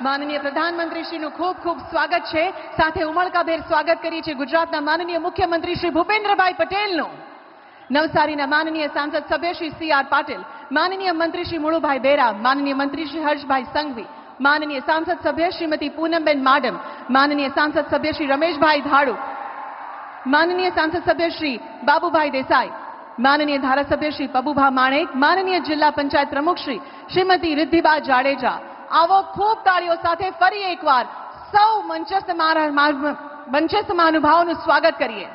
माननीय प्रधानमंत्री श्री खूब खूब स्वागत है। साथे उमळकाभेर स्वागत करीए छीए गुजरातना माननीय मुख्यमंत्री श्री भूपेन्द्रभाई पटेलનું, नवसारीना माननीय सांसद सभ्य श्री CR पाटिल, माननीय मंत्री श्री मुळुभाई बेरा, माननीय मंत्री श्री हर्षभाई संघवी, माननीय सांसद सभ्य श्रीमती पूनमबेन माडम, माननीय सांसद सभ्य श्री रमेशभाई धाड़ू, माननीय सांसद सभ्य श्री बाबूभाई देसाई, माननीय धारासभ्य श्री पबुभा माणेक, माननीय जिला पंचायत प्रमुख श्रीमती रिद्धिबा जाडेजा। आवो खूब ताळीओ साथे फरी एकवार सौ मंचस्थ महानुभावोनुं स्वागत करीए।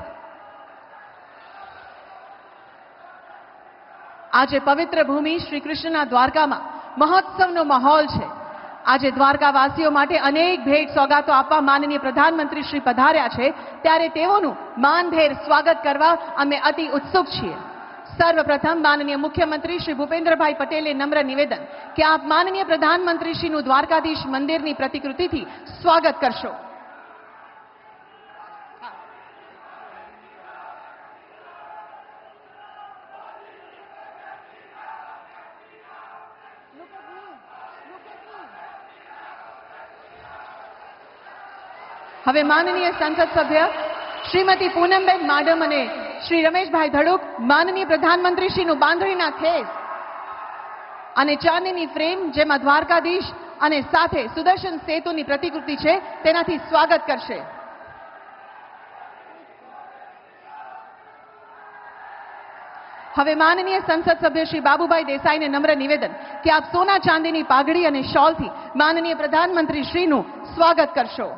आज पवित्र भूमि श्री कृष्णना द्वारकामां महोत्सवनो माहोल छे। आज द्वारकावासीओ माटे अनेक भेट सौगातो आपवा माननीय प्रधानमंत्री श्री पधार्या छे, त्यारे तेओनुं मानभेर स्वागत करवा अमे अति उत्सुक छीए। सर्वप्रथम माननीय मुख्यमंत्री श्री भूपेन्द्रभाई पटेले नम्र निवेदन कि आप माननीय प्रधानमंत्री श्रीનું द्वारकाधीश मंदिरनी प्रतिकृतिथी स्वागत करशो। હવે માનનીય સંસદ સભ્ય શ્રીમતી પૂનમબેન માડમ અને શ્રી રમેશભાઈ ધડુક માનનીય પ્રધાનમંત્રી શ્રીનું બાંધણીના ખેસ અને ચાંદીની ફ્રેમ જેમાં દ્વારકાધીશ અને સાથે સુદર્શન સેતુની પ્રતિકૃતિ છે તેનાથી સ્વાગત કરશે। હવે માનનીય સંસદ સભ્ય શ્રી બાબુભાઈ દેસાઈને નમ્ર નિવેદન કે આપ સોના ચાંદીની પાઘડી અને શોલથી માનનીય પ્રધાનમંત્રી શ્રીનું સ્વાગત કરશો।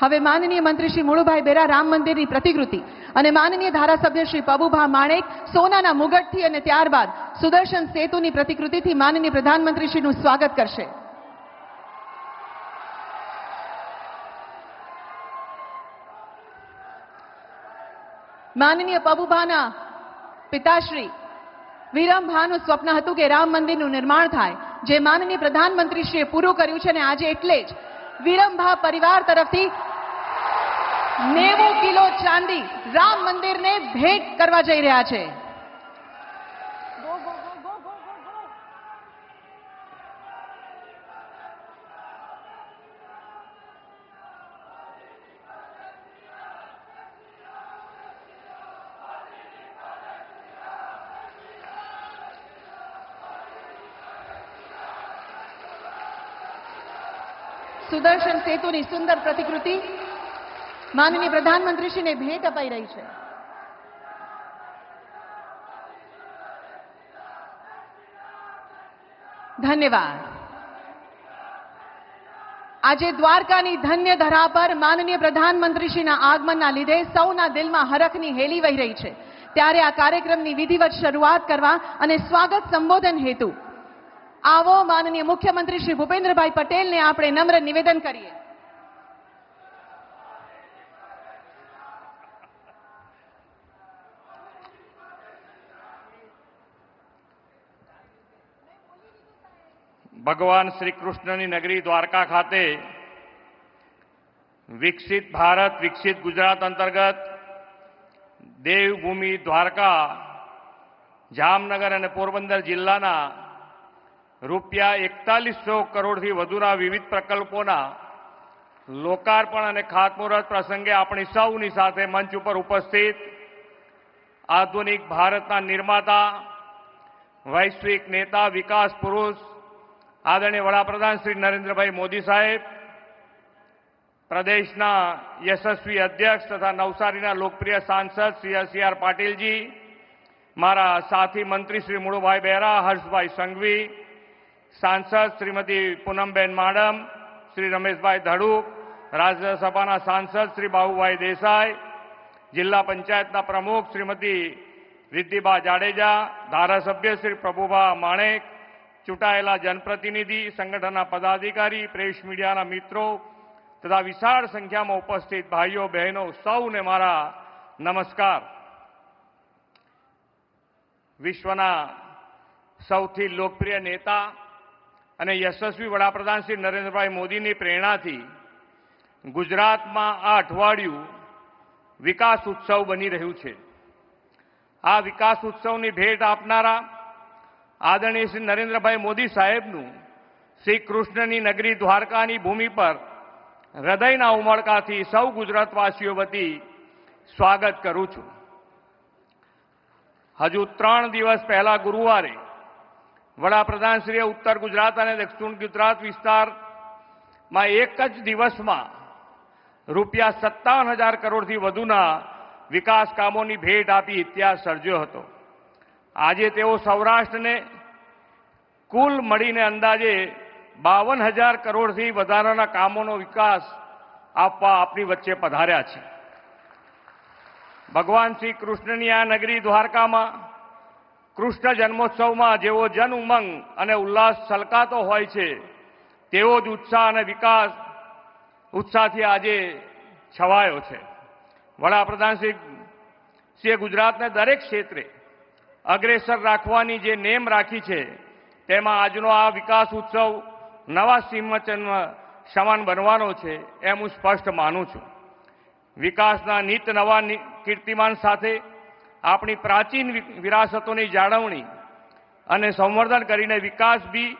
હવે માનનીય મંત્રી શ્રી મુળુભાઈ બેરા રામ મંદિરની પ્રતિકૃતિ અને માનનીય ધારાસભ્ય શ્રી પબુભા માણેક સોનાના મુગટથી અને ત્યારબાદ સુદર્શન સેતુની પ્રતિકૃતિથી માનનીય પ્રધાનમંત્રી શ્રીનું સ્વાગત કરશે। માનનીય પબુભાના પિતાશ્રી વિરમભાનું સ્વપ્ન હતું કે રામ મંદિરનું નિર્માણ થાય, જે માનનીય પ્રધાનમંત્રીશ્રીએ પૂરું કર્યું છે અને આજે એટલે જ વિરમભા પરિવાર તરફથી 90 કિલો ચાંદી રામ મંદિરને ભેટ કરવા જઈ રહ્યા છે। સુદર્શન સેતુની સુંદર પ્રતિકૃતિ માનનીય પ્રધાનમંત્રીશ્રીને ભેટ અપાઈ રહી છે। ધન્યવાદ। આજે દ્વારકાની ધન્ય ધરા પર માનનીય પ્રધાનમંત્રીશ્રીના આગમનના લીધે સૌના દિલમાં હરખની હેલી વહી રહી છે, ત્યારે આ કાર્યક્રમની વિધિવત શરૂઆત કરવા અને સ્વાગત સંબોધન હેતુ आवो माननीय मुख्यमंत्री श्री भूपेन्द्रभाई पटेल ने आपणे नम्र निवेदन करिए। भगवान श्री कृष्णनी नगरी द्वारका खाते विकसित भारत विकसित गुजरात अंतर्गत देवभूमि द्वारका जामनगर और पोरबंदर जिल्लाना રૂપિયા 4100 કરોડથી વધુના વિવિધ પ્રકલ્પોના લોકાર્પણ અને ખાતમુહૂર્ત પ્રસંગે આપણી સૌની સાથે મંચ ઉપર ઉપસ્થિત આધુનિક ભારતના નિર્માતા, વૈશ્વિક નેતા, વિકાસ પુરુષ આદરણીય વડાપ્રધાન શ્રી નરેન્દ્રભાઈ મોદી સાહેબ, પ્રદેશના યશસ્વી અધ્યક્ષ તથા નવસારીના લોકપ્રિય સાંસદ શ્રી CR પાટીલજી, મારા સાથી મંત્રી શ્રી મુળુભાઈ બેરા, હર્ષભાઈ સંઘવી, सांसद श्रीमती पूनमबेन माडम, श्री रमेशभाई धड़ुक, राज्यसभा सांसद श्री बाबूभाई देसाई, जिला पंचायत प्रमुख श्रीमती रिद्धिबा जाडेजा, धारासभ्य श्री प्रभुभा माणेक, चूंटायेला जनप्रतिनिधि, संगठन पदाधिकारी, प्रेस मीडिया मित्रों तथा विशाल संख्या में उपस्थित भाईओ बहनों सौने मारा नमस्कार। विश्वना सौथी लोकप्रिय नेता અને યશસ્વી વડાપ્રધાન શ્રી નરેન્દ્રભાઈ મોદીની પ્રેરણાથી ગુજરાતમાં આ અઠવાડિયું વિકાસ ઉત્સવ બની રહ્યું છે. આ વિકાસ ઉત્સવની ભેટ આપનારા આદરણીય શ્રી નરેન્દ્રભાઈ મોદી સાહેબનું શ્રી કૃષ્ણની નગરી દ્વારકાની ભૂમિ પર હૃદયના ઉમળકાથી સૌ ગુજરાતવાસીઓ વતી સ્વાગત કરું છું. હજુ 3 દિવસ પહેલા ગુરુવારે વડાપ્રધાનશ્રીએ ઉત્તર ગુજરાત અને દક્ષિણ ગુજરાત વિસ્તારમાં એક જ દિવસમાં રૂપિયા 57,000 કરોડથી વધુના વિકાસ કામોની ભેટ આપી ઇતિહાસ સર્જ્યો હતો. આજે તેઓ સૌરાષ્ટ્રને કુલ મળીને અંદાજે 52,000 કરોડથી વધારાના કામોનો વિકાસ આપવા આપણી વચ્ચે પધાર્યા છે. ભગવાન શ્રી કૃષ્ણની આ નગરી દ્વારકામાં કૃષ્ણ જન્મોત્સવમાં જેવો જન ઉમંગ અને ઉલ્લાસ છલકાતો હોય છે તેવો જ ઉત્સાહ અને વિકાસ ઉત્સાહથી આજે છવાયો છે. વડાપ્રધાન શ્રીએ ગુજરાતને દરેક ક્ષેત્રે અગ્રેસર રાખવાની જે નેમ રાખી છે તેમાં આજનો આ વિકાસ ઉત્સવ નવા સિંહચન્મ સમાન બનવાનો છે એમ હું સ્પષ્ટ માનું છું. વિકાસના નિત નવા કીર્તિમાન સાથે આપણી પ્રાચીન વિરાસતોની જાળવણી અને સંવર્ધન કરીને વિકાસ બી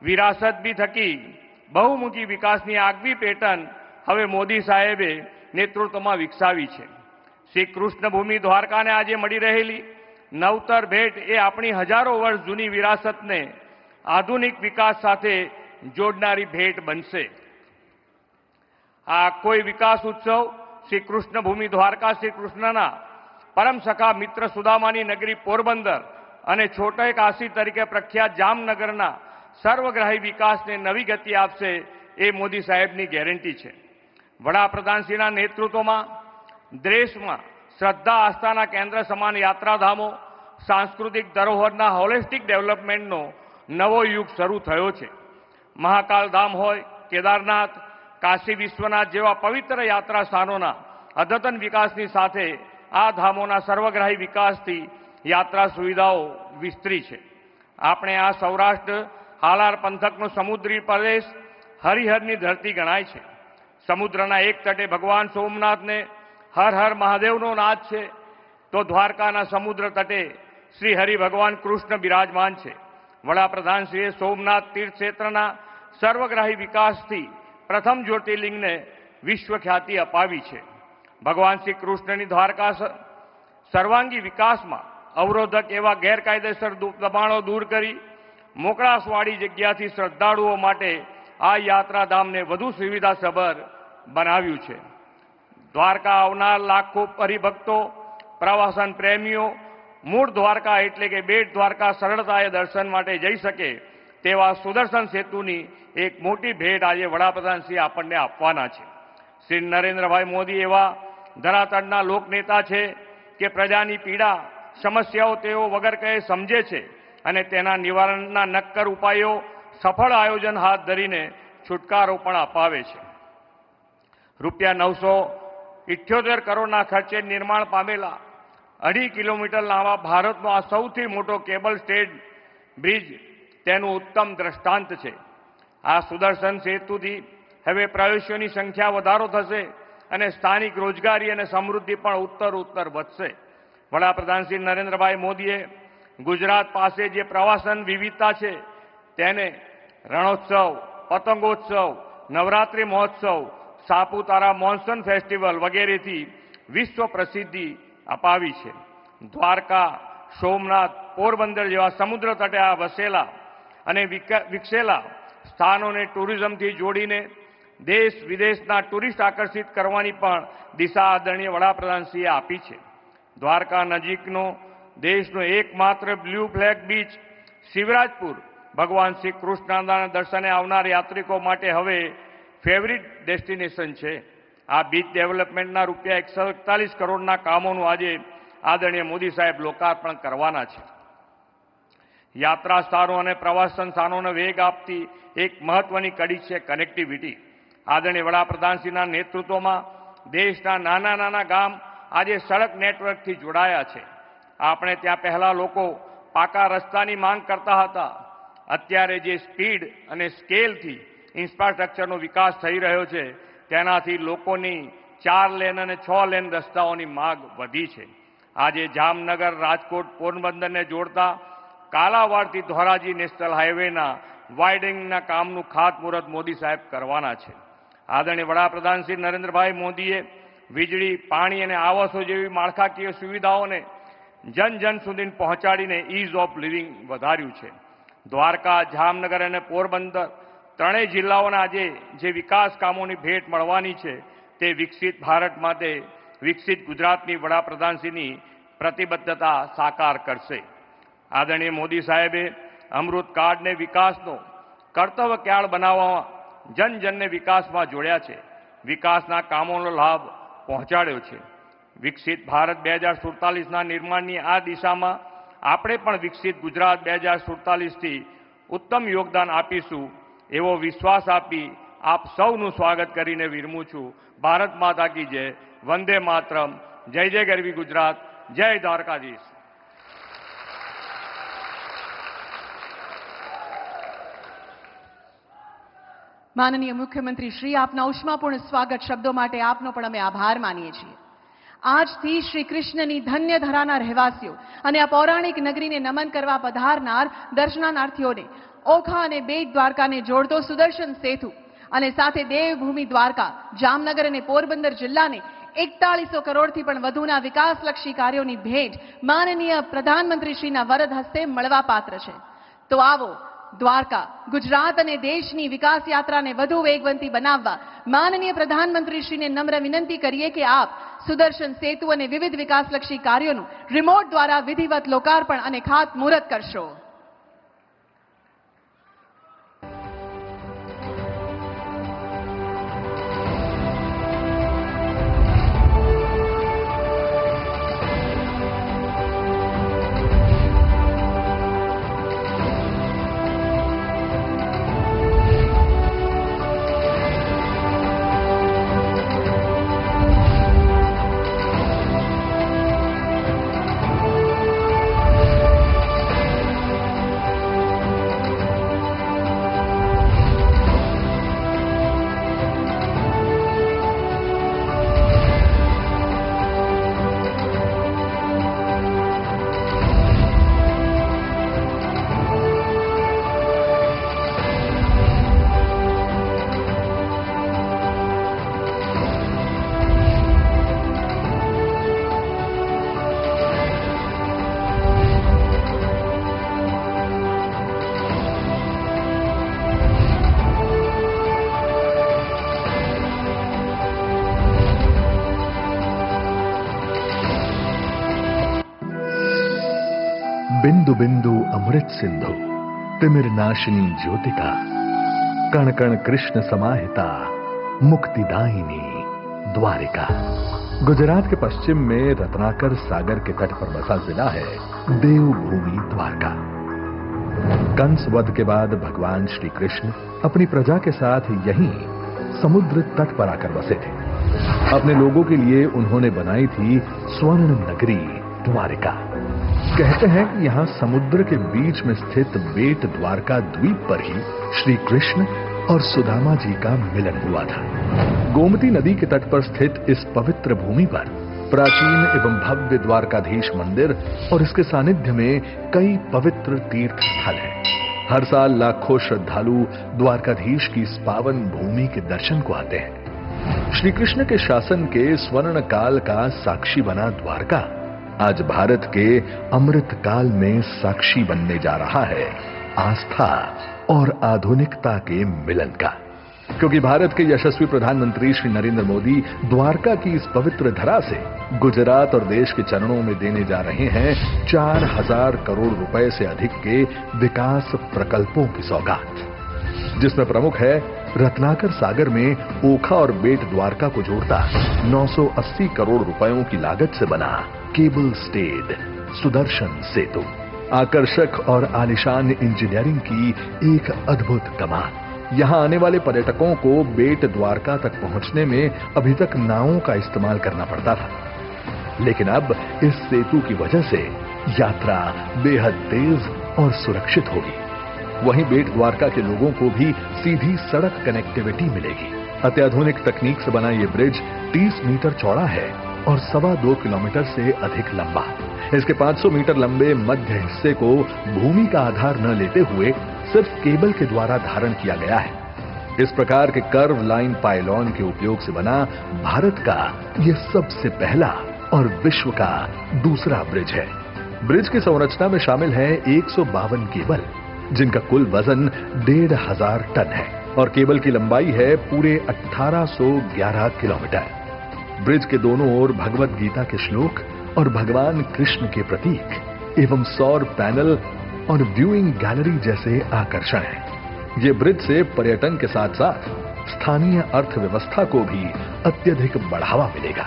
વિરાસત બી થકી બહુમુખી વિકાસની આગવી પેટર્ન હવે મોદી સાહેબે નેતૃત્વમાં વિકસાવી છે. શ્રી કૃષ્ણભૂમિ દ્વારકાને આજે મળી રહેલી નવતર ભેટ એ આપણી હજારો વર્ષ જૂની વિરાસતને આધુનિક વિકાસ સાથે જોડનારી ભેટ બનશે. આ કોઈ વિકાસ ઉત્સવ શ્રી કૃષ્ણભૂમિ દ્વારકા શ્રી કૃષ્ણના પરમ સખા મિત્ર સુદામાની નગરી પોરબંદર અને છોટે કાશી તરીકે પ્રખ્યાત જામનગરના સર્વગ્રાહી વિકાસને નવી ગતિ આપશે એ મોદી સાહેબની ગેરંટી છે. વડાપ્રધાનશ્રીના નેતૃત્વમાં દેશમાં શ્રદ્ધા આસ્થાના કેન્દ્ર સમાન યાત્રાધામો સાંસ્કૃતિક ધરોહરના હોલિસ્ટિક ડેવલપમેન્ટનો નવો યુગ શરૂ થયો છે. મહાકાલ ધામ હોય, કેદારનાથ, કાશી વિશ્વનાથ જેવા પવિત્ર યાત્રા સ્થાનોના અદ્યતન વિકાસની સાથે આ ધામોના સર્વગ્રાહી વિકાસથી યાત્રા સુવિધાઓ વિસ્તરી છે. આપણે આ સૌરાષ્ટ્ર હાલાર પંથકનો સમુદ્રી પ્રદેશ હરિહરની ધરતી ગણાય છે. સમુદ્રના એક તટે ભગવાન સોમનાથને હર હર મહાદેવનો નાદ છે તો દ્વારકાના સમુદ્ર તટે શ્રી હરિ ભગવાન કૃષ્ણ બિરાજમાન છે. વડાપ્રધાનશ્રીએ સોમનાથ તીર્થક્ષેત્રના સર્વગ્રાહી વિકાસથી પ્રથમ જ્યોતિર્લિંગને વિશ્વ ખ્યાતિ અપાવી છે. ભગવાન શ્રી કૃષ્ણની દ્વારકા સર્વાંગી વિકાસમાં અવરોધક એવા ગેરકાયદેસર દબાણો દૂર કરી મોકળાશવાળી જગ્યાથી શ્રદ્ધાળુઓ માટે આ યાત્રાધામને વધુ સુવિધાસભર બનાવ્યું છે. દ્વારકા આવનાર લાખો હરિભક્તો, પ્રવાસન પ્રેમીઓ મૂળ દ્વારકા એટલે કે બેટ દ્વારકા સરળતાએ દર્શન માટે જઈ શકે તેવા સુદર્શન સેતુની એક મોટી ભેટ આજે વડાપ્રધાનશ્રી આપણને આપવાના છે. શ્રી નરેન્દ્રભાઈ મોદી એવા ધરાતળના લોકનેતા છે કે પ્રજાની પીડા સમસ્યાઓ તેઓ વગર કહે સમજે છે અને તેના નિવારણના નક્કર ઉપાયો સફળ આયોજન હાથ ધરીને છુટકારો પણ અપાવે છે. રૂપિયા 978 કરોડના ખર્ચે નિર્માણ પામેલા 2.5 કિલોમીટર લાંબા ભારતનો આ સૌથી મોટો કેબલ સ્ટેડ બ્રિજ તેનું ઉત્તમ દ્રષ્ટાંત છે. આ સુદર્શન સેતુથી હવે પ્રવેશોની સંખ્યા વધારો થશે અને સ્થાનિક રોજગારી અને સમૃદ્ધિ પણ ઉત્તર વધશે. વડાપ્રધાન શ્રી નરેન્દ્રભાઈ મોદીએ ગુજરાત પાસે જે પ્રવાસન વિવિધતા છે તેને રણોત્સવ, પતંગોત્સવ, નવરાત્રિ મહોત્સવ, સાપુતારા મોન્સૂન ફેસ્ટિવલ વગેરેથી વિશ્વ પ્રસિદ્ધિ અપાવી છે. દ્વારકા, સોમનાથ, પોરબંદર જેવા સમુદ્ર તટે આ વસેલા અને વિકસેલા સ્થાનોને ટુરિઝમથી જોડીને દેશ વિદેશના ટુરિસ્ટ આકર્ષિત કરવાની પણ દિશા આદરણીય વડાપ્રધાનશ્રીએ આપી છે. દ્વારકા નજીકનો દેશનો એકમાત્ર બ્લુ ફ્લેગ બીચ શિવરાજપુર ભગવાન શ્રી કૃષ્ણના દર્શને આવનાર યાત્રિકો માટે હવે ફેવરિટ ડેસ્ટિનેશન છે. આ બીચ ડેવલપમેન્ટના રૂપિયા 141 કરોડના કામોનું આજે આદરણીય મોદી સાહેબ લોકાર્પણ કરવાના છે. યાત્રા સ્થાનો અને પ્રવાસન સ્થાનોને વેગ આપતી એક મહત્વની કડી છે કનેક્ટિવિટી. આદરણીય વડાપ્રધાનશ્રીના નેતૃત્વમાં દેશના નાના નાના ગામ આજે સડક નેટવર્કથી જોડાયા છે. આપણે ત્યાં પહેલા લોકો પાકા રસ્તાની માંગ કરતા હતા. અત્યારે જે સ્પીડ અને સ્કેલથી ઇન્ફ્રાસ્ટ્રક્ચરનો વિકાસ થઈ રહ્યો છે તેનાથી લોકોની 4 લેન અને 6 લેન રસ્તાઓની માંગ વધી છે. આજે જામનગર, રાજકોટ, પોરબંદરને જોડતા કાલાવાડથી ધોરાજી નેશનલ હાઈવેના વાઇડનિંગના કામનું ખાતમુહૂર્ત મોદી સાહેબ કરવાના છે. આદરણીય વડાપ્રધાન શ્રી નરેન્દ્રભાઈ મોદીએ વીજળી, પાણી અને આવાસો જેવી માળખાકીય સુવિધાઓને જન જન સુધી પહોંચાડીને ઇઝ ઓફ લિવિંગ વધાર્યું છે. દ્વારકા, જામનગર અને પોરબંદર ત્રણેય જિલ્લાઓના આજે જે વિકાસ કામોની ભેટ મળવાની છે તે વિકસિત ભારત માટે વિકસિત ગુજરાતની વડાપ્રધાનશ્રીની પ્રતિબદ્ધતા સાકાર કરશે. આદરણીય મોદી સાહેબે અમૃતકાળને વિકાસનો કર્તવ્યકાળ બનાવવા જન જનને વિકાસમાં જોડ્યા છે, વિકાસના કામોનો લાભ પહોંચાડ્યો છે. વિકસિત ભારત 2047ના નિર્માણની આ દિશામાં આપણે પણ વિકસિત ગુજરાત 2047થી ઉત્તમ યોગદાન આપીશું એવો વિશ્વાસ આપી આપ સૌનું સ્વાગત કરીને વિરમું છું. ભારત માતા કી જય, વંદે માતરમ, જય જય ગરવી ગુજરાત, જય દ્વારકાધીશ. માનનીય મુખ્યમંત્રી શ્રી, આપના ઉષ્માપૂર્ણ સ્વાગત શબ્દો માટે આપનો પણ અમે આભાર માનીએ છીએ. આજથી શ્રી કૃષ્ણની ધન્ય ધરાના રહેવાસીઓ અને આ પૌરાણિક નગરીને નમન કરવા પધારનાર દર્શનાર્થીઓને ઓખા અને બેટ દ્વારકાને જોડતો સુદર્શન સેતુ અને સાથે દેવભૂમિ દ્વારકા, જામનગર અને પોરબંદર જિલ્લાને 4100 કરોડથી પણ વધુના વિકાસલક્ષી કાર્યોની ભેટ માનનીય પ્રધાનમંત્રીશ્રીના વરદ હસ્તે મળવા પાત્ર છે. તો આવો દ્વારકા, ગુજરાત અને દેશની વિકાસ યાત્રાને વધુ વેગવંતી બનાવવા માનનીય પ્રધાનમંત્રીશ્રીને નમ્ર વિનંતી કરીએ કે આપ સુદર્શન સેતુ અને વિવિધ વિકાસલક્ષી કાર્યોનું રિમોટ દ્વારા વિધિવત લોકાર્પણ અને ખાતમુહૂર્ત કરશો. बिंदु बिंदु अमृत सिंधु तिमिर नाशिनी ज्योतिका कण कण कृष्ण समाहिता मुक्तिदायिनी द्वारिका। गुजरात के पश्चिम में रत्नाकर सागर के तट पर बसा जिला है देवभूमि द्वारका। कंस वध के बाद भगवान श्री कृष्ण अपनी प्रजा के साथ यहीं समुद्र तट पर आकर बसे थे। अपने लोगों के लिए उन्होंने बनाई थी स्वर्ण नगरी द्वारिका। कहते हैं कि यहाँ समुद्र के बीच में स्थित बेट द्वारका द्वीप पर ही श्री कृष्ण और सुदामा जी का मिलन हुआ था। गोमती नदी के तट पर स्थित इस पवित्र भूमि पर प्राचीन एवं भव्य द्वारकाधीश मंदिर और इसके सानिध्य में कई पवित्र तीर्थ स्थल हैं। हर साल लाखों श्रद्धालु द्वारकाधीश की इस पावन भूमि के दर्शन को आते हैं। श्री कृष्ण के शासन के स्वर्ण काल का साक्षी बना द्वारका आज भारत के अमृत काल में साक्षी बनने जा रहा है आस्था और आधुनिकता के मिलन का। क्योंकि भारत के यशस्वी प्रधानमंत्री श्री नरेंद्र मोदी द्वारका की इस पवित्र धरा से गुजरात और देश के चरणों में देने जा रहे हैं 4000 करोड़ रुपए से अधिक के विकास प्रकल्पों की सौगात, जिसमें प्रमुख है रत्नाकर सागर में ओखा और बेट द्वारका को जोड़ता 980 करोड़ रुपयों की लागत से बना केबल स्टेड सुदर्शन सेतु। आकर्षक और आलिशान इंजीनियरिंग की एक अद्भुत कमाल। यहाँ आने वाले पर्यटकों को बेट द्वारका तक पहुंचने में अभी तक नावों का इस्तेमाल करना पड़ता था, लेकिन अब इस सेतु की वजह से यात्रा बेहद तेज और सुरक्षित होगी। वहीं बेट द्वारका के लोगों को भी सीधी सड़क कनेक्टिविटी मिलेगी। अत्याधुनिक तकनीक से बना ये ब्रिज 30 मीटर चौड़ा है और 2.25 किलोमीटर से अधिक लंबा। इसके 500 मीटर लंबे मध्य हिस्से को भूमि का आधार न लेते हुए सिर्फ केबल के द्वारा धारण किया गया है। इस प्रकार के कर्व लाइन पाइलॉन के उपयोग से बना भारत का यह सबसे पहला और विश्व का दूसरा ब्रिज है। ब्रिज की संरचना में शामिल है 152 केबल, जिनका कुल वजन 1500 टन है और केबल की लंबाई है पूरे 1811 किलोमीटर। ब्रिज के दोनों ओर भगवत गीता के श्लोक और भगवान कृष्ण के प्रतीक एवं सौर पैनल और व्यूइंग गैलरी जैसे आकर्षण हैं। ये ब्रिज से पर्यटन के साथ साथ स्थानीय अर्थव्यवस्था को भी अत्यधिक बढ़ावा मिलेगा।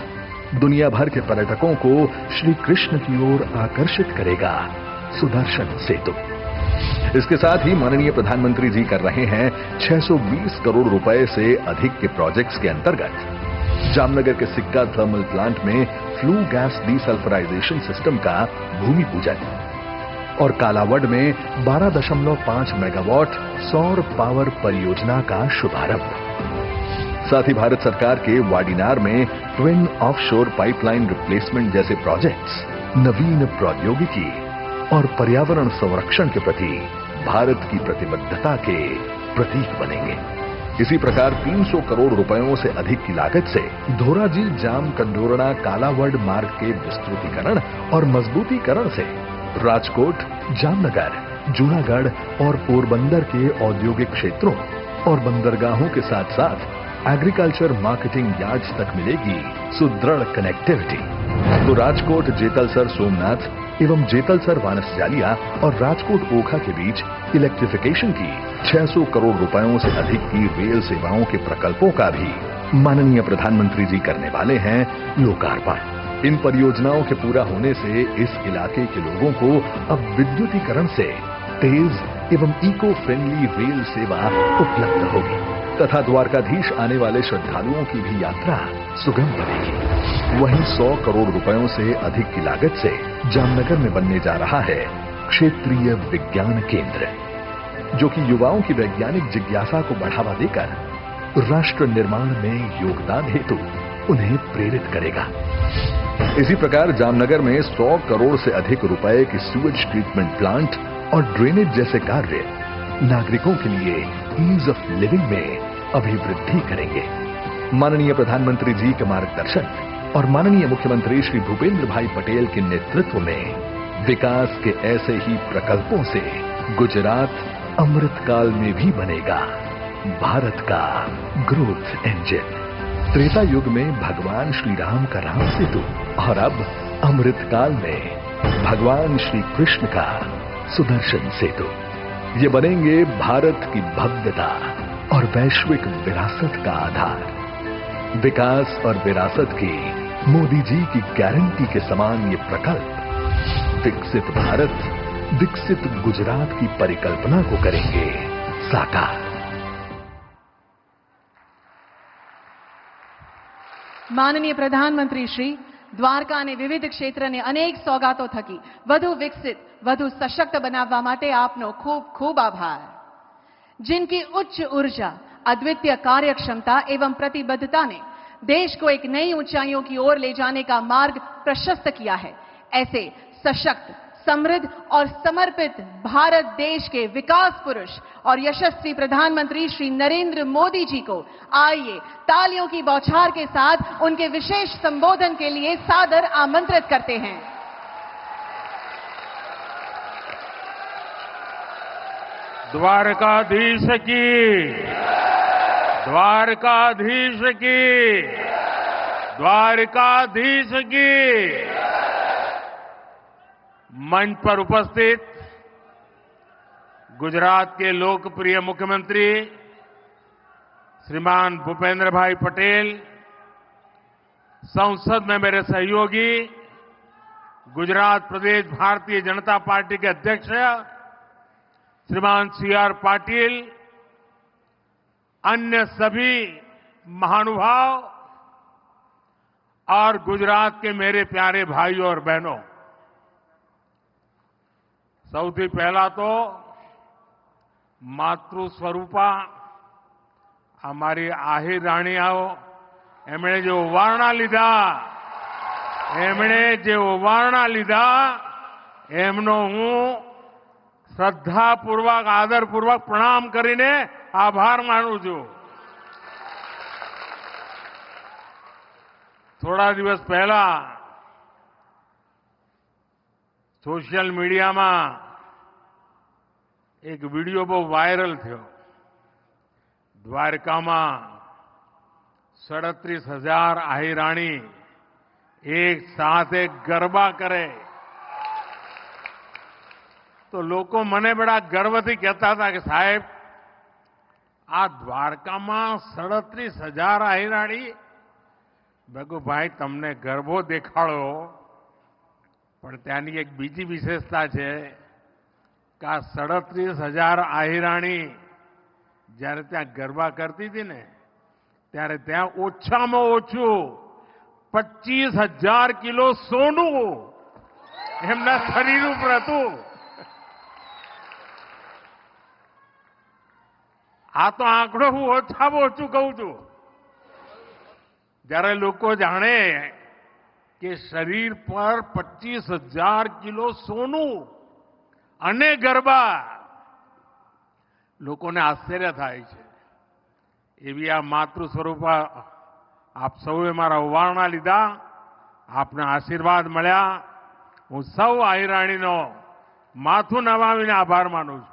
दुनिया भर के पर्यटकों को श्री कृष्ण की ओर आकर्षित करेगा सुदर्शन सेतु। इसके साथ ही माननीय प्रधानमंत्री जी कर रहे हैं 620 करोड़ रुपए से अधिक के प्रोजेक्ट्स के अंतर्गत जामनगर के सिक्का थर्मल प्लांट में फ्लू गैस डीसल्फराइजेशन सिस्टम का भूमि पूजन और कालावड में 12.5 मेगावाट सौर पावर परियोजना का शुभारंभ। साथ ही भारत सरकार के वाडीनार में ट्विन ऑफशोर पाइपलाइन रिप्लेसमेंट जैसे प्रोजेक्ट्स नवीन प्रौद्योगिकी और पर्यावरण संरक्षण के प्रति भारत की प्रतिबद्धता के प्रतीक बनेंगे। इसी प्रकार 300 करोड़ रुपयों से अधिक की लागत से धोराजी जाम कंडोरणा कालावड मार्ग के विस्तृतीकरण और मजबूतीकरण से राजकोट, जामनगर, जूनागढ़ और पोरबंदर के औद्योगिक क्षेत्रों और बंदरगाहों के साथ साथ एग्रीकल्चर मार्केटिंग यार्ड्स तक मिलेगी सुदृढ़ कनेक्टिविटी। तो राजकोट जेतलसर सोमनाथ एवं जेतलसर वानस जालिया और राजकोट ओखा के बीच इलेक्ट्रिफिकेशन की 600 करोड़ रुपयों से अधिक की रेल सेवाओं के प्रकल्पों का भी माननीय प्रधानमंत्री जी करने वाले हैं लोकार्पण। इन परियोजनाओं के पूरा होने से इस इलाके के लोगों को अब विद्युतीकरण से तेज एवं इको फ्रेंडली रेल सेवा उपलब्ध होगी तथा द्वारकाधीश आने वाले श्रद्धालुओं की भी यात्रा सुगम बनेगी। वहीं 100 करोड़ रुपयों से अधिक की लागत से जामनगर में बनने जा रहा है क्षेत्रीय विज्ञान केंद्र, जो कि युवाओं की वैज्ञानिक जिज्ञासा को बढ़ावा देकर राष्ट्र निर्माण में योगदान हेतु उन्हें प्रेरित करेगा। इसी प्रकार जामनगर में 100 करोड़ से अधिक रुपए की सीवेज ट्रीटमेंट प्लांट और ड्रेनेज जैसे कार्य नागरिकों के लिए ईज ऑफ लिविंग में अभिवृद्धि करेंगे। माननीय प्रधानमंत्री जी के मार्गदर्शन और माननीय मुख्यमंत्री श्री भूपेंद्र भाई पटेल के नेतृत्व में विकास के ऐसे ही प्रकल्पों से गुजरात अमृतकाल में भी बनेगा भारत का ग्रोथ इंजन। त्रेता युग में भगवान श्री राम का राम सेतु और अब अमृतकाल में भगवान श्री कृष्ण का सुदर्शन सेतु, ये बनेंगे भारत की भव्यता और वैश्विक विरासत का आधार। विकास और विरासत की मोदी जी की गारंटी के समान ये प्रकल्प विकसित भारत, विकसित गुजरात की परिकल्पना को करेंगे साकार। માનનીય પ્રધાનમંત્રી શ્રી દ્વારકા અને વિવિધ ક્ષેત્રને અનેક સોગાતો થકી વધુ વિકસિત, વધુ સશક્ત બનાવવા માટે આપનો ખૂબ ખૂબ આભાર। जिनकी उच्च ऊर्जा, अद्वितीय कार्यक्षमता एवं प्रतिबद्धता ने देश को एक नई ऊंचाइयों की ओर ले जाने का मार्ग प्रशस्त किया है, ऐसे सशक्त, समृद्ध और समर्पित भारत देश के विकास पुरुष और यशस्वी प्रधानमंत्री श्री नरेंद्र मोदी जी को आइए तालियों की बौछार के साथ उनके विशेष संबोधन के लिए सादर आमंत्रित करते हैं। द्वारकाधीश की, द्वारकाधीश की, द्वारकाधीश की। मंच पर उपस्थित गुजरात के लोकप्रिय मुख्यमंत्री श्रीमान भूपेंद्र भाई पटेल, संसद में मेरे सहयोगी गुजरात प्रदेश भारतीय जनता पार्टी के अध्यक्ष श्रीमान सी.आर. पाटिल, अन्य सभी महानुभाव और गुजरात के मेरे प्यारे भाइयों और बहनों, સૌથી પહેલા તો માતૃ સ્વરૂપા અમારી આહિર રાણીઓ એમણે જે ઓવારણા લીધા એમનો હું શ્રદ્ધાપૂર્વક આદરપૂર્વક પ્રણામ કરીને આભાર માનું છું. થોડા દિવસ પહેલા સોશિયલ મીડિયામાં એક વિડીયો બહુ વાયરલ થયો. દ્વારકામાં 37,000 આહિરાણી એક સાથે ગરબા કરે તો લોકો મને બડા ગર્વથી કહેતા હતા કે સાહેબ આ દ્વારકામાં 37,000 આહિરાણી. મેં કહ્યું ભાઈ તમને ગરબો દેખાડો પણ ત્યાંની એક બીજી વિશેષતા છે કે આ 37,000 આહિરાણી જ્યારે ત્યાં ગરબા કરતી હતી ને ત્યારે ત્યાં ઓછામાં ઓછું 25,000 કિલો સોનું એમના શરીર ઉપર હતું. આ તો આંકડો હું ઓછામાં ઓછું કહું છું. જ્યારે લોકો જાણે કે શરીર પર 25,000 કિલો સોનું અને ગરબા, લોકોને આશ્ચર્ય થાય છે. એવી આ માતૃ સ્વરૂપા આપ સૌએ મારા ઓવારણા લીધા, આપના આશીર્વાદ મળ્યા. હું સૌ આહિરાણીનો માથું નમાવીને આભાર માનું છું.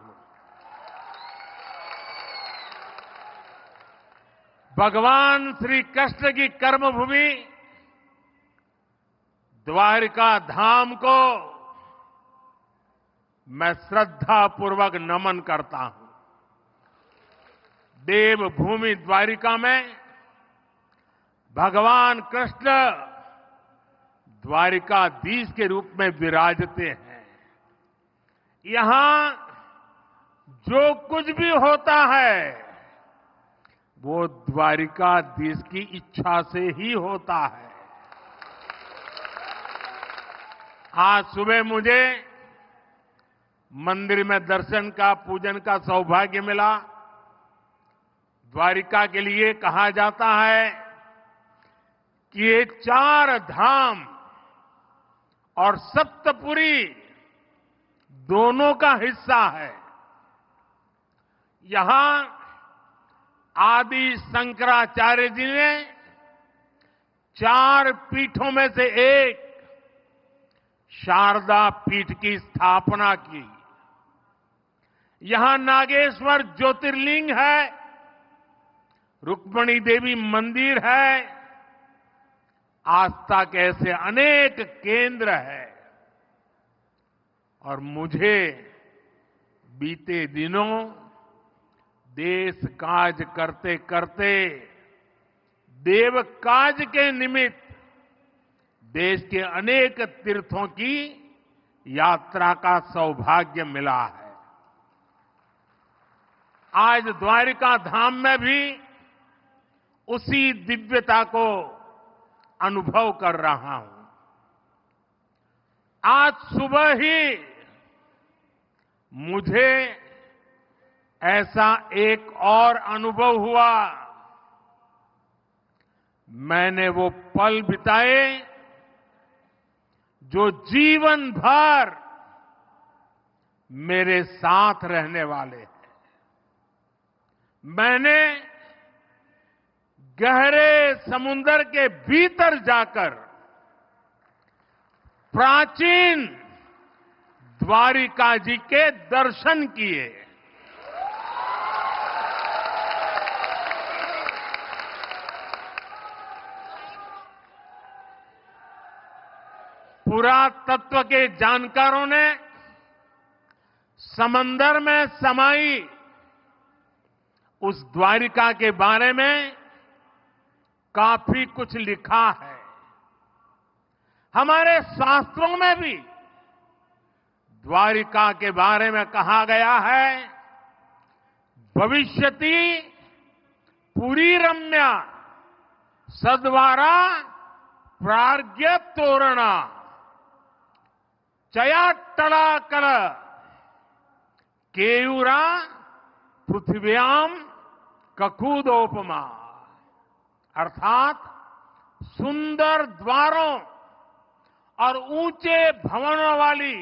भगवान श्री कृष्ण की कर्मभूमि द्वारिका धाम को मैं श्रद्धापूर्वक नमन करता हूं. देवभूमि द्वारिका में भगवान कृष्ण द्वारिकाधीश के रूप में विराजते हैं. यहां जो कुछ भी होता है वो द्वारिकाधीश की इच्छा से ही होता है. आज सुबह मुझे मंदिर में दर्शन का, पूजन का सौभाग्य मिला. द्वारिका के लिए कहा जाता है कि ये 4 धाम और सप्तपुरी दोनों का हिस्सा है. यहां आदि शंकराचार्य जी ने 4 पीठों में से एक शारदा पीठ की स्थापना की. यहां नागेश्वर ज्योतिर्लिंग है, रुक्मिणी देवी मंदिर है, आस्था के ऐसे अनेक केंद्र है. और मुझे बीते दिनों देश काज करते करते देव काज के निमित्त देश के अनेक तीर्थों की यात्रा का सौभाग्य मिला है. आज द्वारिका धाम में भी उसी दिव्यता को अनुभव कर रहा हूं. आज सुबह ही मुझे ऐसा एक और अनुभव हुआ. मैंने वो पल बिताए जो जीवन भर मेरे साथ रहने वाले हैं. मैंने गहरे समुद्र के भीतर जाकर प्राचीन द्वारिका जी के दर्शन किए. पुरातत्व के जानकारों ने समंदर में समाई उस द्वारिका के बारे में काफी कुछ लिखा है. हमारे शास्त्रों में भी द्वारिका के बारे में कहा गया है, भविष्यति पुरी रम्या सद्वारा प्राज्ञ तोरणा चयाट्टलाकल केयूरा पृथिव्याम ककूदोपमा, अर्थात सुंदर द्वारों और ऊंचे भवनों वाली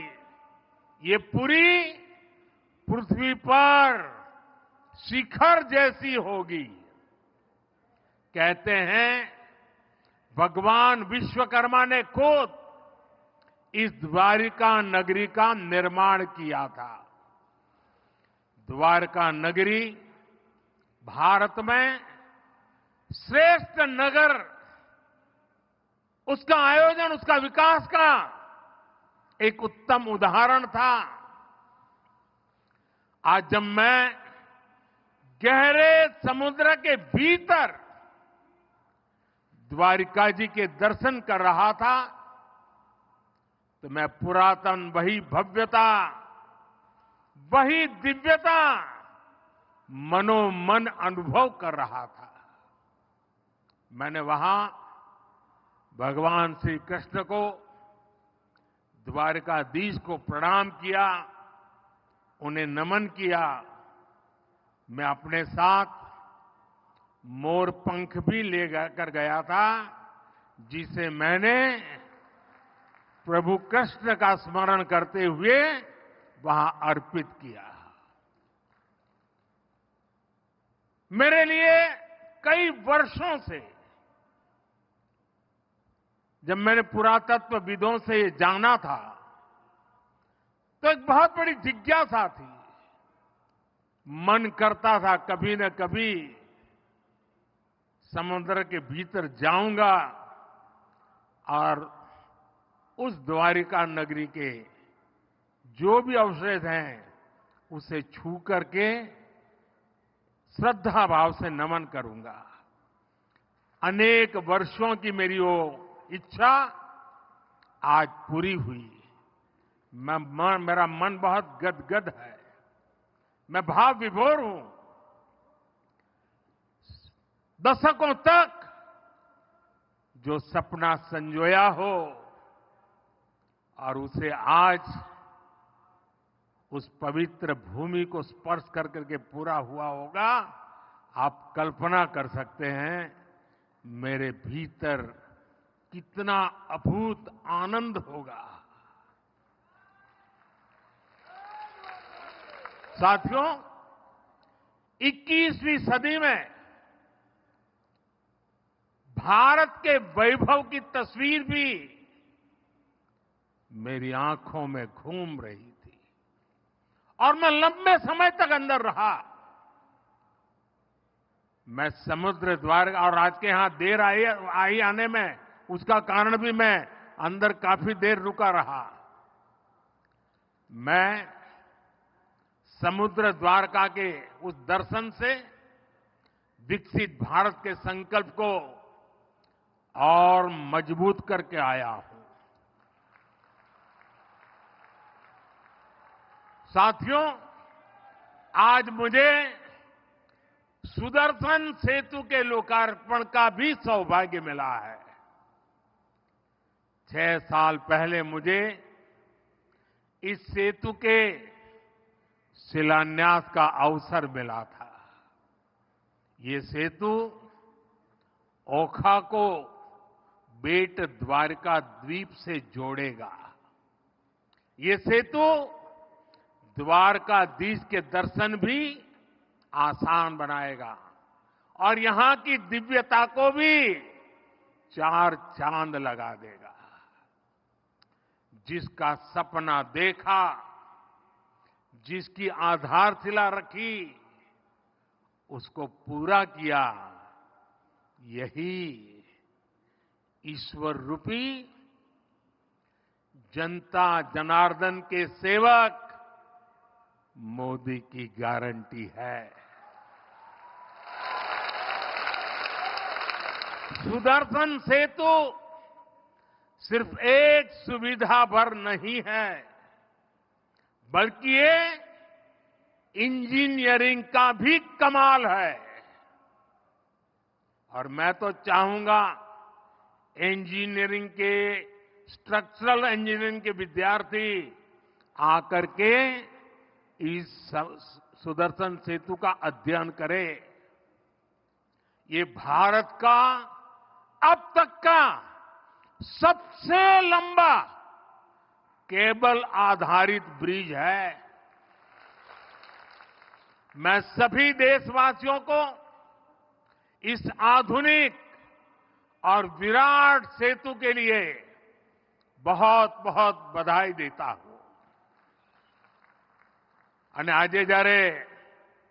ये पुरी पृथ्वी पर शिखर जैसी होगी। कहते हैं भगवान विश्वकर्मा ने खुद इस द्वारिका नगरी का निर्माण किया था। द्वारका नगरी भारत में श्रेष्ठ नगर, उसका आयोजन, उसका विकास का एक उत्तम उदाहरण था। आज जब मैं गहरे समुद्र के भीतर द्वारिका जी के दर्शन कर रहा था तो मैं पुरातन वही भव्यता, वही दिव्यता मनोमन अनुभव कर रहा था। मैंने वहां भगवान श्री कृष्ण को, द्वारकाधीश को प्रणाम किया, उन्हें नमन किया। मैं अपने साथ मोर पंख भी ले कर गया था, जिसे मैंने प्रभु कृष्ण का स्मरण करते हुए वहां अर्पित किया। मेरे लिए कई वर्षों से, जब मैंने पुरातत्वविदों से ये जाना था तो एक बहुत बड़ी जिज्ञासा थी। मन करता था कभी न कभी समुद्र के भीतर जाऊंगा और उस द्वारिका नगरी के जो भी अवशेष हैं उसे छू करके श्रद्धा भाव से नमन करूंगा। अनेक वर्षों की मेरी वो इच्छा आज पूरी हुई। मेरा मन बहुत गदगद है, मैं भाव विभोर हूं। दशकों तक जो सपना संजोया हो और उसे आज उस पवित्र भूमि को स्पर्श कर करके पूरा हुआ होगा, आप कल्पना कर सकते हैं मेरे भीतर कितना अभूत आनंद होगा। साथियों, 21वीं सदी में भारत के वैभव की तस्वीर भी मेरी आंखों में घूम रही थी और मैं लंबे समय तक अंदर रहा। मैं समुद्र द्वार और आज के यहां देर आई आने में उसका कारण भी मैं अंदर काफी देर रुका रहा। मैं समुद्र द्वारका के उस दर्शन से विकसित भारत के संकल्प को और मजबूत करके आया हूं। साथियों, आज मुझे सुदर्शन सेतु के लोकार्पण का भी सौभाग्य मिला है। 6 साल पहले मुझे इस सेतु के शिलान्यास का अवसर मिला था। ये सेतु ओखा को बेट द्वारका द्वीप से जोड़ेगा। ये सेतु द्वारकाधीश के दर्शन भी आसान बनाएगा और यहां की दिव्यता को भी 4 चांद लगा देगा। जिसका सपना देखा, जिसकी आधारशिला रखी, उसको पूरा किया, यही ईश्वर रूपी जनता जनार्दन के सेवक मोदी की गारंटी है। सुदर्शन सेतु सिर्फ एक सुविधा भर नहीं है, बल्कि ये इंजीनियरिंग का भी कमाल है। और मैं तो चाहूंगा इंजीनियरिंग के, स्ट्रक्चरल इंजीनियरिंग के विद्यार्थी आकर के इस सुदर्शन सेतु का अध्ययन करें, ये भारत का अब तक का सबसे लंबा केबल आधारित ब्रिज है। मैं सभी देशवासियों को इस आधुनिक और विराट सेतु के लिए बहुत बहुत बधाई देता हूं। અને આજે જ્યારે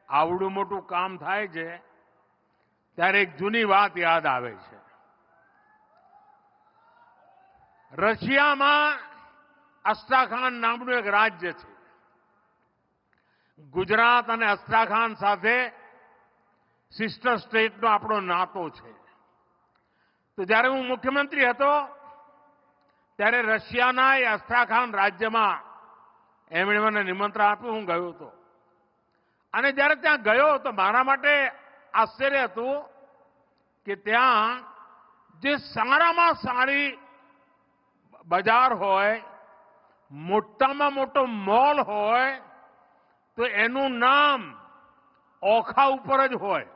આવડું મોટું કામ થાય છે ત્યારે એક જૂની વાત યાદ આવે છે। રશિયામાં અસ્ટ્રાખાન નામનું એક રાજ્ય છે। ગુજરાત અને અસ્ટ્રાખાન સાથે સિસ્ટર સ્ટેટનો આપણો નાતો છે। તો જ્યારે હું મુખ્યમંત્રી હતો ત્યારે રશિયાના એ અસ્ટ્રાખાન રાજ્યમાં એમણે મને નિમંત્રણ આપ્યું, હું ગયો હતો। અને જ્યારે ત્યાં ગયો તો મારા માટે આશ્ચર્ય હતું કે ત્યાં જે સારામાં સારી બજાર હોય, મોટામાં મોટો મોલ હોય તો એનું નામ ઓખા ઉપર જ હોય,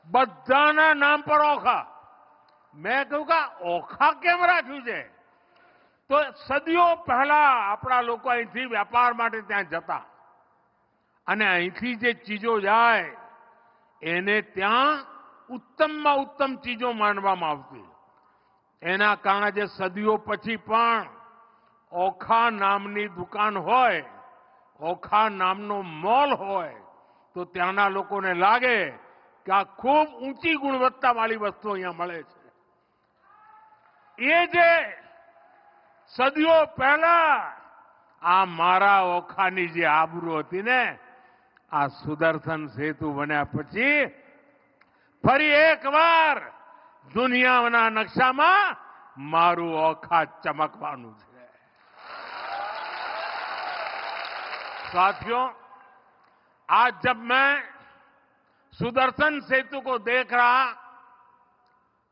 બધાના નામ પર ઓખા। મેં કહ્યું કે ઓખા કેમ રાખ્યું છે? તો સદીઓ પહેલા આપણા લોકો અહીંથી વેપાર માટે ત્યાં જતા અને અહીંથી જે ચીજો જાય એને ત્યાં ઉત્તમમાં ઉત્તમ ચીજો માનવામાં આવતી। એના કારણે જે સદીઓ પછી પણ ઓખા નામની દુકાન હોય, ઓખા નામનો મોલ હોય તો ત્યાંના લોકોને લાગે કે આ ખૂબ ઊંચી ગુણવત્તાવાળી વસ્તુ અહીંયા મળે છે। એ જે સદીઓ પહેલા આ મારા ઓખાની જે આબરૂ હતી ને, આ સુદર્શન સેતુ બન્યા પછી ફરી એકવાર દુનિયાના નકશામાં મારું ઓખા ચમકવાનું છે। साथियों, आज जब मैं सुदर्शन सेतु को देख रहा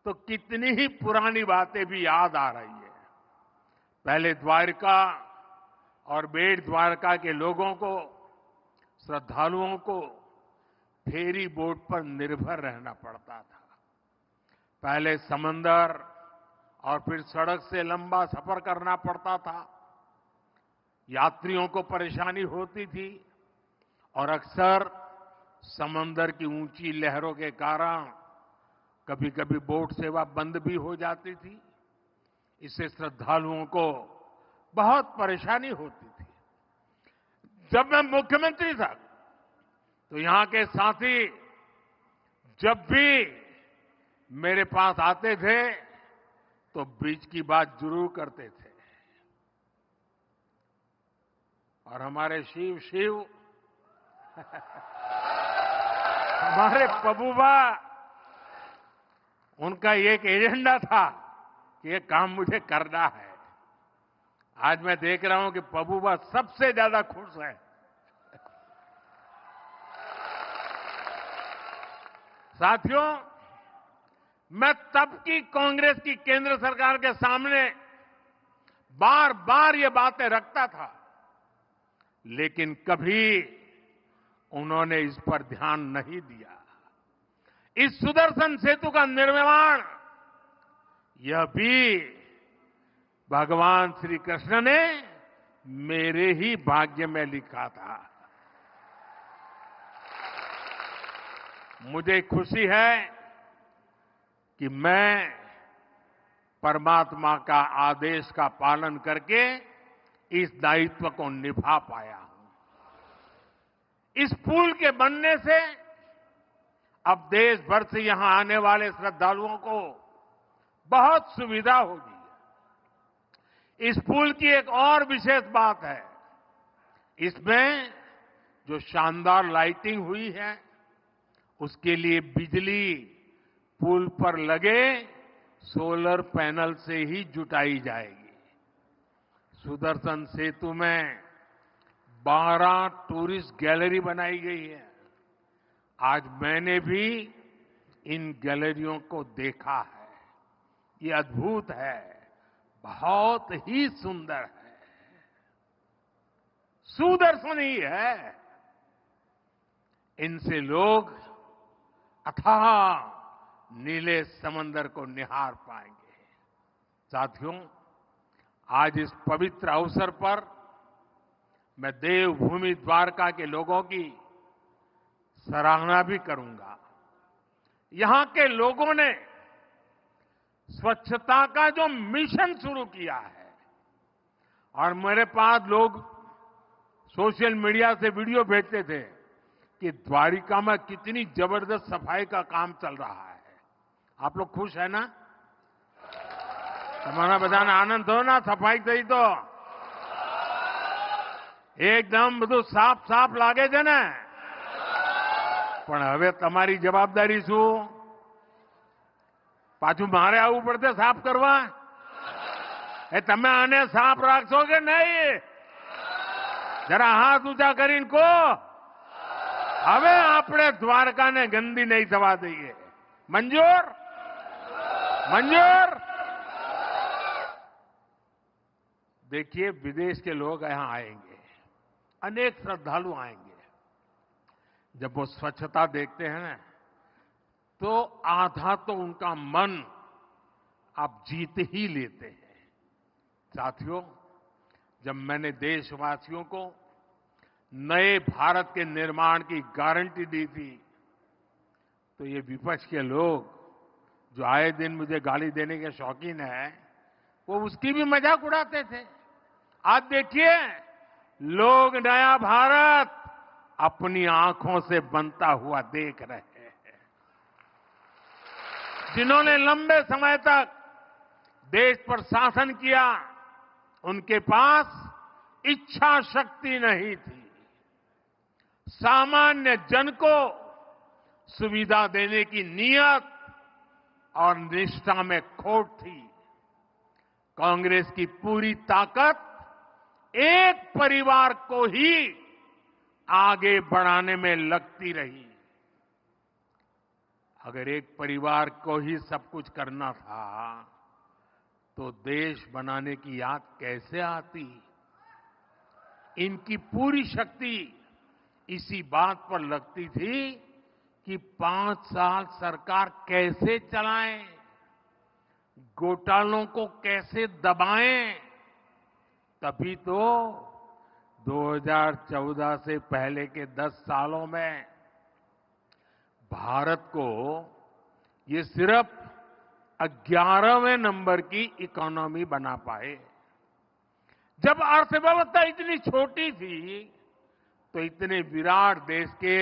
तो कितनी ही पुरानी बातें भी याद आ रही है। पहले द्वारका और बेट द्वारका के लोगों को, श्रद्धालुओं को फेरी बोट पर निर्भर रहना पड़ता था। पहले समंदर और फिर सड़क से लंबा सफर करना पड़ता था। यात्रियों को परेशानी होती थी और अक्सर समंदर की ऊंची लहरों के कारण कभी कभी बोट सेवा बंद भी हो जाती थी। इससे श्रद्धालुओं को बहुत परेशानी होती थी। जब मैं मुख्यमंत्री था तो यहां के साथी जब भी मेरे पास आते थे तो ब्रिज की बात जरूर करते थे। और हमारे शिव हमारे पबूबा, उनका एक एजेंडा था कि ये काम मुझे करना है। आज मैं देख रहा हूं कि पबूबा सबसे ज्यादा खुश है। साथियों, मैं तब की कांग्रेस की केंद्र सरकार के सामने बार बार ये बातें रखता था, लेकिन कभी उन्होंने इस पर ध्यान नहीं दिया। इस सुदर्शन सेतु का निर्माण यह भी भगवान श्री कृष्ण ने मेरे ही भाग्य में लिखा था। मुझे खुशी है कि मैं परमात्मा का आदेश का पालन करके इस दायित्व को निभा पाया हूं। इस पुल के बनने से अब देश भर से यहां आने वाले श्रद्धालुओं को बहुत सुविधा होगी। इस पुल की एक और विशेष बात है, इसमें जो शानदार लाइटिंग हुई है उसके लिए बिजली पुल पर लगे सोलर पैनल से ही जुटाई जाएगी। सुदर्शन सेतु में 12 टूरिस्ट गैलरी बनाई गई है। आज मैंने भी इन गैलरियों को देखा है। ये अद्भुत है, बहुत ही सुंदर है, सुदर्शन ही है। इनसे लोग अथाह नीले समंदर को निहार पाएंगे। साथियों, आज इस पवित्र अवसर पर मैं देवभूमि द्वारका के लोगों की सराहना भी करूंगा। यहां के लोगों ने स्वच्छता का जो मिशन शुरू किया है, और मेरे पास लोग सोशल मीडिया से वीडियो भेजते थे कि द्वारिका में कितनी जबरदस्त सफाई का काम चल रहा है। आप लोग खुश है ना? તમારા બધાને આનંદ થયો ના સફાઈ થઈ તો? એકદમ બધું સાફ સાફ લાગે છે ને? પણ હવે તમારી જવાબદારી શું? પાછું મારે આવવું પડશે સાફ કરવા? એ તમે આને સાફ રાખશો કે નહીં? જરા હાથ ઊંચા કરીને કહો. હવે આપણે દ્વારકાને ગંદી નહીં થવા દઈએ. મંજૂર? मंजूर? देखिए, विदेश के लोग यहां आएंगे, अनेक श्रद्धालु आएंगे। जब वो स्वच्छता देखते हैं ना, तो आधा तो उनका मन आप जीत ही लेते हैं। साथियों, जब मैंने देशवासियों को नए भारत के निर्माण की गारंटी दी थी, तो ये विपक्ष के लोग जो आए दिन मुझे गाली देने के शौकीन है, वो उसकी भी मजाक उड़ाते थे। आज देखिए, लोग नया भारत अपनी आंखों से बनता हुआ देख रहे हैं। जिन्होंने लंबे समय तक देश पर शासन किया, उनके पास इच्छा शक्ति नहीं थी। सामान्य जन को सुविधा देने की नीयत और निष्ठा में खोट थी। कांग्रेस की पूरी ताकत एक परिवार को ही आगे बढ़ाने में लगती रही। अगर एक परिवार को ही सब कुछ करना था, तो देश बनाने की याद कैसे आती? इनकी पूरी शक्ति इसी बात पर लगती थी कि 5 साल सरकार कैसे चलाएं, घोटालों को कैसे दबाएं। तभी तो 2014 से पहले के 10 सालों में भारत को ये सिर्फ 11वें नंबर की इकोनॉमी बना पाए। जब अर्थव्यवस्था इतनी छोटी थी, तो इतने विराट देश के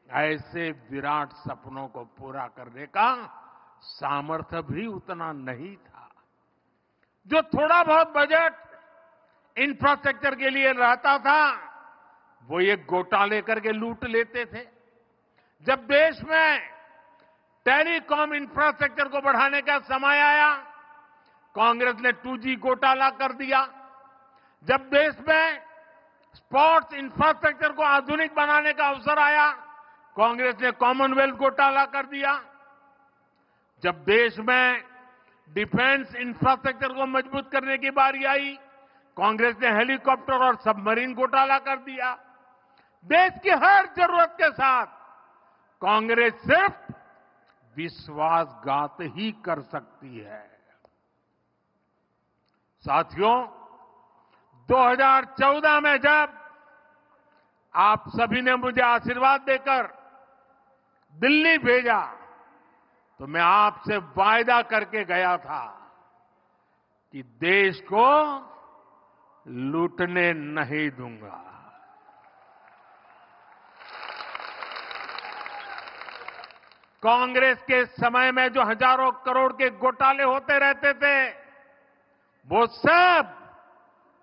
ऐसे विराट सपनों को पूरा करने का सामर्थ्य भी उतना नहीं था। जो थोड़ा बहुत बजट इंफ्रास्ट्रक्चर के लिए रहता था, वो ये घोटाले करके लूट लेते थे। जब देश में टेलीकॉम इंफ्रास्ट्रक्चर को बढ़ाने का समय आया, कांग्रेस ने 2G घोटाला कर दिया। जब देश में स्पोर्ट्स इंफ्रास्ट्रक्चर को आधुनिक बनाने का अवसर आया, कांग्रेस ने कॉमनवेल्थ घोटाला कर दिया। जब देश में डिफेंस इंफ्रास्ट्रक्चर को मजबूत करने की बारी आई, कांग्रेस ने हेलीकॉप्टर और सबमरीन घोटाला कर दिया। देश की हर जरूरत के साथ कांग्रेस सिर्फ विश्वासघात ही कर सकती है। साथियों, 2014 में जब आप सभी ने मुझे आशीर्वाद देकर दिल्ली भेजा, तो मैं आपसे वायदा करके गया था कि देश को लूटने नहीं दूंगा। कांग्रेस के समय में जो हजारों करोड़ के घोटाले होते रहते थे, वो सब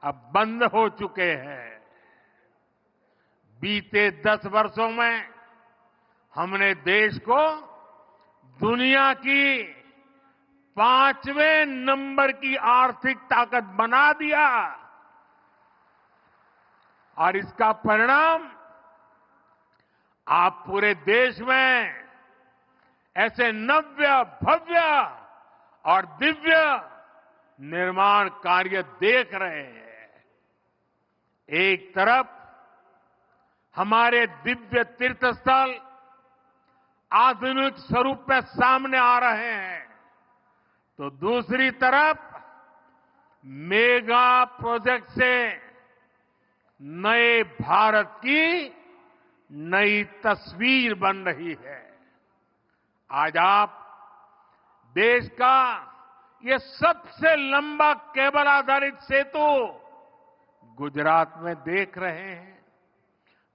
अब बंद हो चुके हैं। बीते 10 वर्षों में हमने देश को दुनिया की 5वें नंबर की आर्थिक ताकत बना दिया, और इसका परिणाम आप पूरे देश में ऐसे नव्य, भव्य और दिव्य निर्माण कार्य देख रहे हैं। एक तरफ हमारे दिव्य तीर्थ स्थल आधुनिक स्वरूप में सामने आ रहे हैं, तो दूसरी तरफ मेगा प्रोजेक्ट से नए भारत की नई तस्वीर बन रही है। आज आप देश का ये सबसे लंबा केबल आधारित सेतु गुजरात में देख रहे हैं।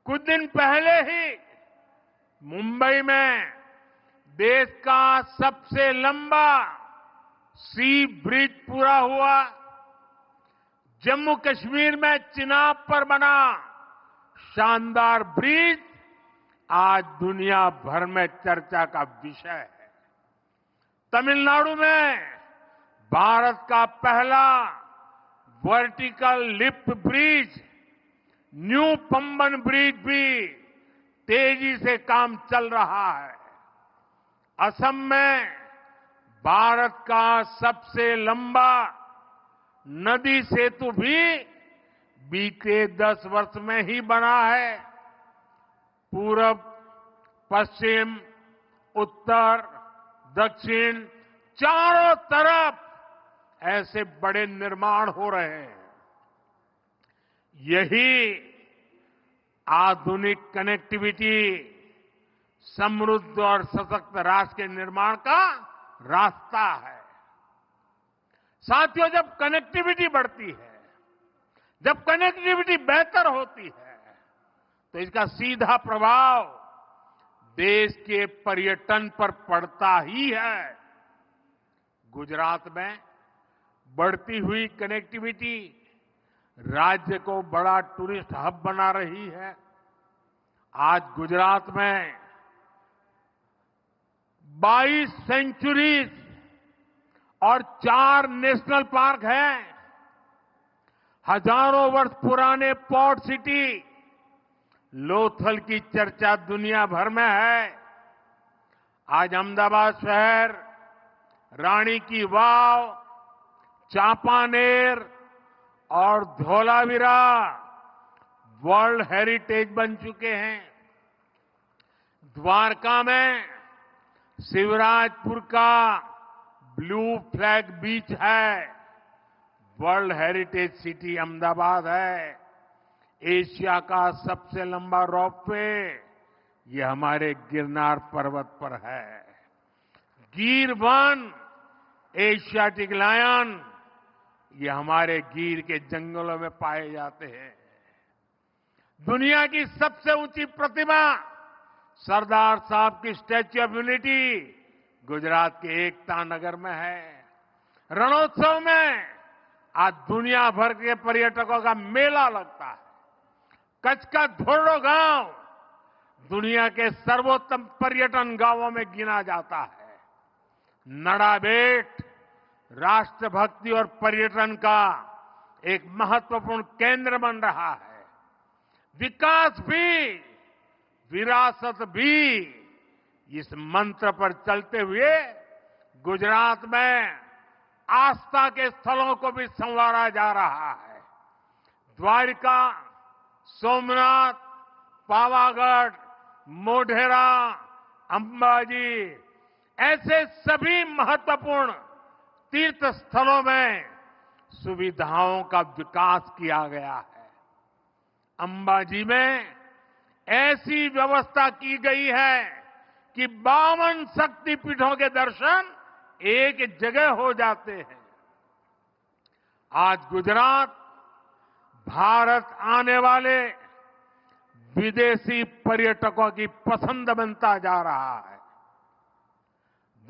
कुछ दिन पहले ही मुंबई में देश का सबसे लंबा सी ब्रिज पूरा हुआ। जम्मू कश्मीर में चिनाब पर बना शानदार ब्रिज आज दुनिया भर में चर्चा का विषय है। तमिलनाडु में भारत का पहला vertical lift bridge new Pamban bridge भी तेजी से काम चल रहा है। असम में भारत का सबसे लंबा नदी सेतु भी बीते 10 वर्ष में ही बना है। पूरब, पश्चिम, उत्तर, दक्षिण चारों तरफ ऐसे बड़े निर्माण हो रहे हैं। यही आधुनिक कनेक्टिविटी समृद्ध और सशक्त राष्ट्र के निर्माण का रास्ता है। साथियों, जब कनेक्टिविटी बढ़ती है, जब कनेक्टिविटी बेहतर होती है, तो इसका सीधा प्रभाव देश के पर्यटन पर पड़ता ही है। गुजरात में बढ़ती हुई कनेक्टिविटी राज्य को बड़ा टूरिस्ट हब बना रही है। आज गुजरात में 22 सेंचुरीज और 4 नेशनल पार्क हैं। हजारों वर्ष पुराने पोर्ट सिटी लोथल की चर्चा दुनिया भर में है। आज अहमदाबाद शहर, रानी की वाव, चांपानेर और धौलावीरा वर्ल्ड हेरिटेज बन चुके हैं। द्वारका में शिवराजपुर का ब्लू फ्लैग बीच है। वर्ल्ड हेरिटेज सिटी अहमदाबाद है। एशिया का सबसे लंबा रोपवे ये हमारे गिरनार पर्वत पर है। गिर वन, एशियाटिक लायन ये हमारे गिर के जंगलों में पाए जाते हैं। दुनिया की सबसे ऊंची प्रतिमा सरदार साहब की स्टैच्यू ऑफ यूनिटी गुजरात के एकता नगर में है। रणोत्सव में आज दुनिया भर के पर्यटकों का मेला लगता है। कच्छ का धोरडो गांव दुनिया के सर्वोत्तम पर्यटन गांवों में गिना जाता है। नड़ाबेट राष्ट्रभक्ति और पर्यटन का एक महत्वपूर्ण केंद्र बन रहा है। विकास भी, विरासत भी, इस मंत्र पर चलते हुए गुजरात में आस्था के स्थलों को भी संवारा जा रहा है। द्वारिका, सोमनाथ, पावागढ़, मोढेरा, अंबाजी ऐसे सभी महत्वपूर्ण तीर्थ स्थलों में सुविधाओं का विकास किया गया है। अंबाजी में ऐसी व्यवस्था की गई है कि 52 शक्तिपीठों के दर्शन एक जगह हो जाते हैं। आज गुजरात भारत आने वाले विदेशी पर्यटकों की पसंद बनता जा रहा है।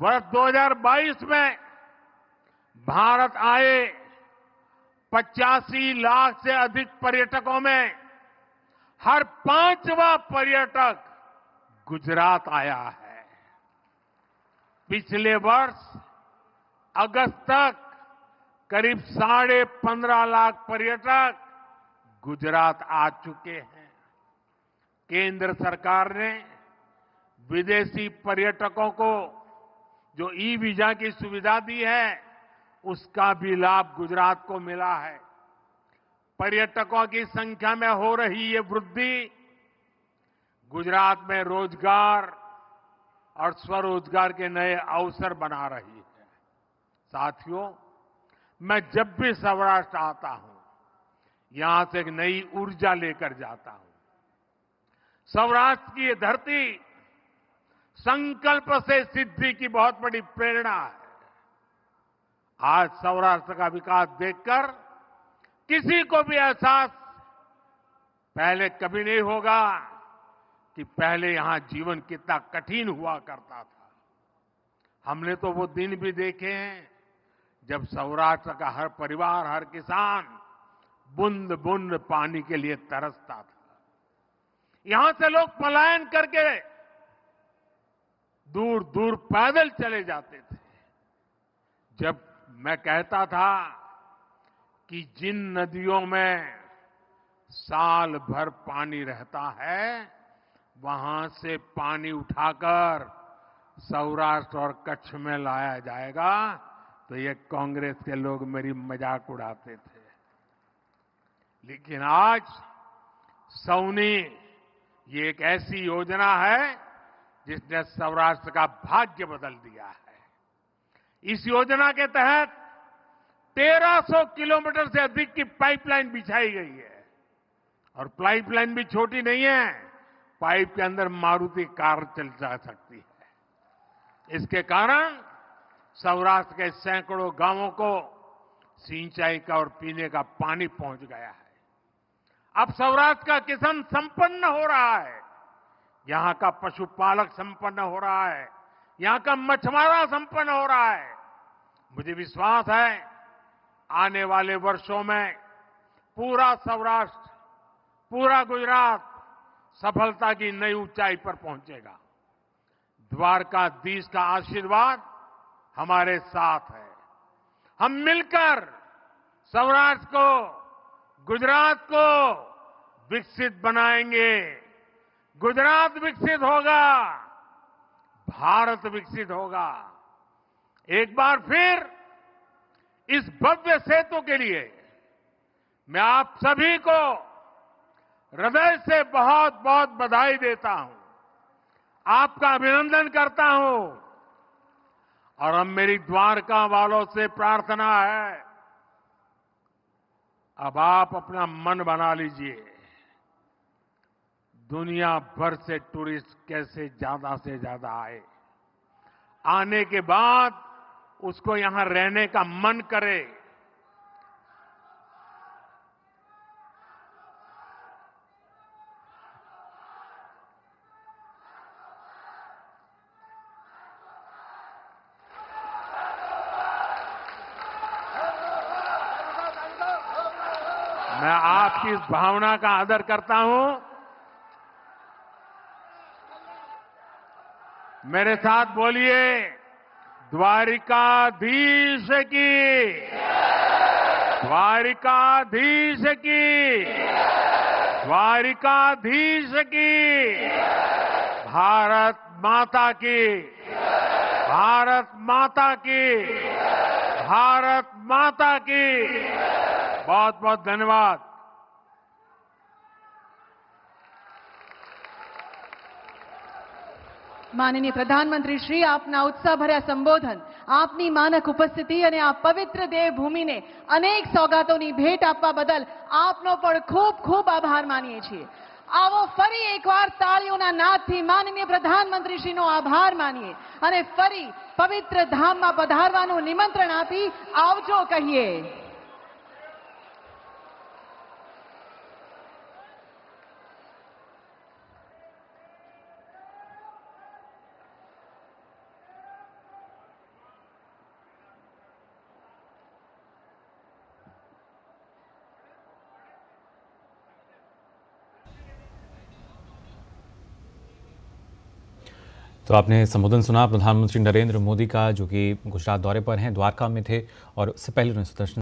वर्ष 2022 में भारत आए 85 लाख से अधिक पर्यटकों में हर 5वां पर्यटक गुजरात आया है। पिछले वर्ष अगस्त तक करीब 15.5 लाख पर्यटक गुजरात आ चुके हैं। केंद्र सरकार ने विदेशी पर्यटकों को जो ई वीजा की सुविधा दी है, उसका भी लाभ गुजरात को मिला है। पर्यटकों की संख्या में हो रही ये वृद्धि गुजरात में रोजगार और स्वरोजगार के नए अवसर बना रही है। साथियों, मैं जब भी सौराष्ट्र आता हूं, यहां से एक नई ऊर्जा लेकर जाता हूं। सौराष्ट्र की ये धरती संकल्प से सिद्धि की बहुत बड़ी प्रेरणा है। आज सौराष्ट्र का विकास देखकर किसी को भी एहसास पहले कभी नहीं होगा कि पहले यहां जीवन कितना कठिन हुआ करता था। हमने तो वो दिन भी देखे हैं जब सौराष्ट्र का हर परिवार, हर किसान बूंद बूंद पानी के लिए तरसता था। यहां से लोग पलायन करके दूर दूर पैदल चले जाते थे। जब मैं कहता था कि जिन नदियों में साल भर पानी रहता है, वहां से पानी उठाकर सौराष्ट्र और कच्छ में लाया जाएगा, तो ये कांग्रेस के लोग मेरी मजाक उड़ाते थे। लेकिन आज सौनी ये एक ऐसी योजना है जिसने सौराष्ट्र का भाग्य बदल दिया है। इस योजना के तहत 1300 किलोमीटर से अधिक की पाइपलाइन बिछाई गई है। और पाइपलाइन भी छोटी नहीं है, पाइप के अंदर मारुति कार चल जा सकती है। इसके कारण सौराष्ट्र के सैकड़ों गांवों को सिंचाई का और पीने का पानी पहुंच गया है। अब सौराष्ट्र का किसान संपन्न हो रहा है, यहां का पशुपालक संपन्न हो रहा है, यहां का मछुआरा संपन्न हो रहा है। मुझे विश्वास है आने वाले वर्षों में पूरा सौराष्ट्र, पूरा गुजरात सफलता की नई ऊंचाई पर पहुंचेगा। द्वारकाधीश का आशीर्वाद हमारे साथ है। हम मिलकर सौराष्ट्र को, गुजरात को विकसित बनाएंगे। गुजरात विकसित होगा, भारत विकसित होगा। एक बार फिर इस भव्य सेतु के लिए मैं आप सभी को हृदय से बहुत बहुत बधाई देता हूं, आपका अभिनंदन करता हूं। और अब मेरी द्वारका वालों से प्रार्थना है, अब आप अपना मन बना लीजिए। दुनिया भर से टूरिस्ट कैसे ज्यादा से ज्यादा आए, आने के बाद उसको यहां रहने का मन करे। मैं आपकी इस भावना का आदर करता हूं। मेरे साथ बोलिए, द्वारिकाधीश की, द्वारिकाधीश की, द्वारिकाधीश की, भारत माता की, भारत माता की, भारत माता की। बहुत बहुत धन्यवाद। માનનીય પ્રધાનમંત્રી શ્રી, આપના ઉત્સાહભર્યા સંબોધન, આપની માનક ઉપસ્થિતિ અને આ પવિત્ર દેવભૂમિને અનેક સોગાતોની ભેટ આપવા બદલ આપનો પણ ખૂબ ખૂબ આભાર માનીએ છીએ। આવો ફરી એકવાર તાળીઓના નાદથી માનનીય પ્રધાનમંત્રીશ્રીનો આભાર માનીએ અને ફરી પવિત્ર ધામમાં પધારવાનું નિમંત્રણ આપી આવજો કહીએ। तो आपने संबोधन सुना प्रधानमंत्री नरेंद्र मोदी का, जो कि गुजरात दौरे पर हैं, द्वारका में थे और उससे पहले उन्होंने सुदर्शन